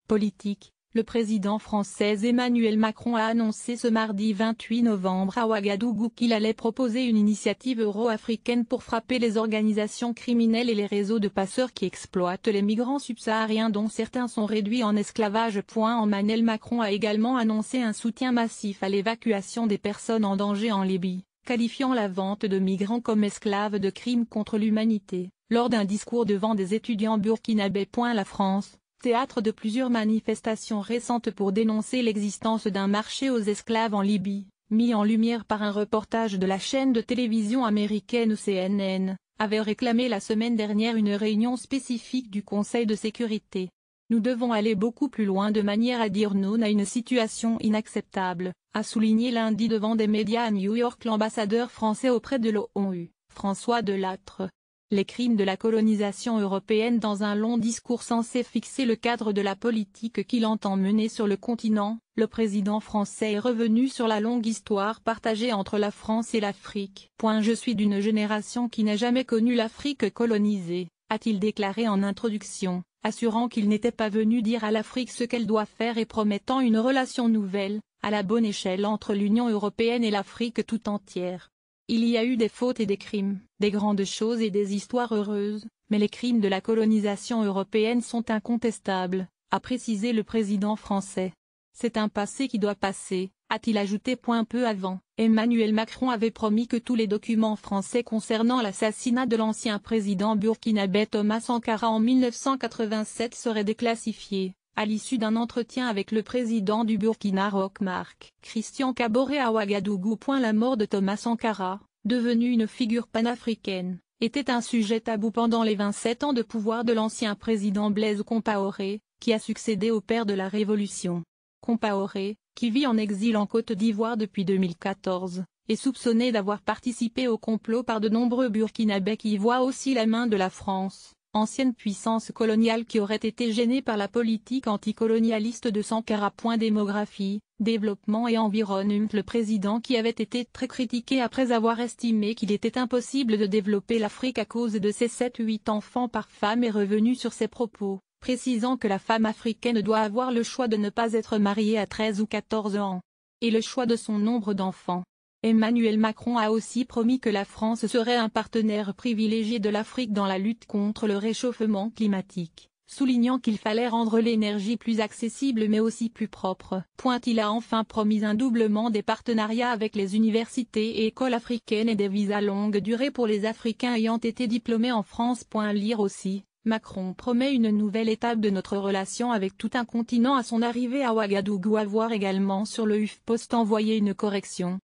Politique. Le président français Emmanuel Macron a annoncé ce mardi 28 novembre à Ouagadougou qu'il allait proposer une initiative euro-africaine pour frapper les organisations criminelles et les réseaux de passeurs qui exploitent les migrants subsahariens dont certains sont réduits en esclavage. Emmanuel Macron a également annoncé un soutien massif à l'évacuation des personnes en danger en Libye, qualifiant la vente de migrants comme esclaves de crimes contre l'humanité, lors d'un discours devant des étudiants burkinabés. La France, théâtre de plusieurs manifestations récentes pour dénoncer l'existence d'un marché aux esclaves en Libye, mis en lumière par un reportage de la chaîne de télévision américaine CNN, avait réclamé la semaine dernière une réunion spécifique du Conseil de sécurité. Nous devons aller beaucoup plus loin de manière à dire non à une situation inacceptable, a souligné lundi devant des médias à New York l'ambassadeur français auprès de l'ONU, François Delattre. Les crimes de la colonisation européenne dans un long discours censé fixer le cadre de la politique qu'il entend mener sur le continent, le président français est revenu sur la longue histoire partagée entre la France et l'Afrique. Je suis d'une génération qui n'a jamais connu l'Afrique colonisée, a-t-il déclaré en introduction, assurant qu'il n'était pas venu dire à l'Afrique ce qu'elle doit faire et promettant une relation nouvelle, à la bonne échelle entre l'Union européenne et l'Afrique tout entière. Il y a eu des fautes et des crimes, des grandes choses et des histoires heureuses, mais les crimes de la colonisation européenne sont incontestables, a précisé le président français. C'est un passé qui doit passer, a-t-il ajouté. Peu avant, Emmanuel Macron avait promis que tous les documents français concernant l'assassinat de l'ancien président burkinabé Thomas Sankara en 1987 seraient déclassifiés, à l'issue d'un entretien avec le président du Burkina Marc Christian Kaboré à Ouagadougou. La mort de Thomas Sankara, devenu une figure panafricaine, était un sujet tabou pendant les 27 ans de pouvoir de l'ancien président Blaise Compaoré, qui a succédé au père de la Révolution. Compaoré, qui vit en exil en Côte d'Ivoire depuis 2014, est soupçonné d'avoir participé au complot par de nombreux Burkinabés qui y voient aussi la main de la France, ancienne puissance coloniale qui aurait été gênée par la politique anticolonialiste de Sankara. Démographie, développement et environnement. Le président qui avait été très critiqué après avoir estimé qu'il était impossible de développer l'Afrique à cause de ses 7-8 enfants par femme est revenu sur ses propos, précisant que la femme africaine doit avoir le choix de ne pas être mariée à 13 ou 14 ans, et le choix de son nombre d'enfants. Emmanuel Macron a aussi promis que la France serait un partenaire privilégié de l'Afrique dans la lutte contre le réchauffement climatique, soulignant qu'il fallait rendre l'énergie plus accessible mais aussi plus propre. Il a enfin promis un doublement des partenariats avec les universités et écoles africaines et des visas longue durée pour les Africains ayant été diplômés en France. Lire aussi. Macron promet une nouvelle étape de notre relation avec tout un continent à son arrivée à Ouagadougou. À voir également sur le HuffPost. Envoyer une correction.